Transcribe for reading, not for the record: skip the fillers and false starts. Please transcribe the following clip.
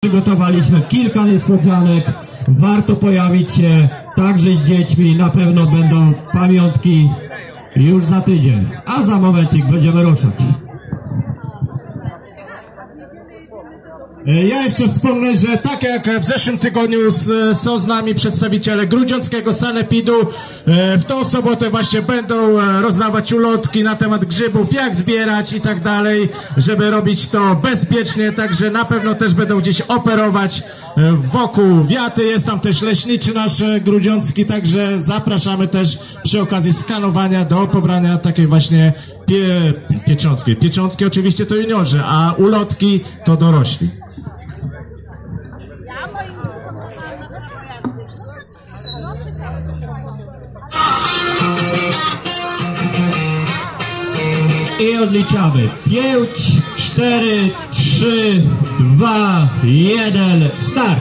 Przygotowaliśmy kilka niespodzianek. Warto pojawić się także z dziećmi. Na pewno będą pamiątki już za tydzień. A za momencik będziemy ruszać. Ja jeszcze wspomnę, że tak jak w zeszłym tygodniu są z nami przedstawiciele Grudziąckiego Sanepidu, w tą sobotę właśnie będą rozdawać ulotki na temat grzybów, jak zbierać i tak dalej, żeby robić to bezpiecznie, także na pewno też będą gdzieś operować wokół wiaty. Jest tam też leśniczy nasz grudziącki, także zapraszamy też przy okazji skanowania do pobrania takiej właśnie pieczątki. Pieczątki oczywiście to juniorzy, a ulotki to dorośli. I odliczamy. 5, 4, 3, 2, 1, start!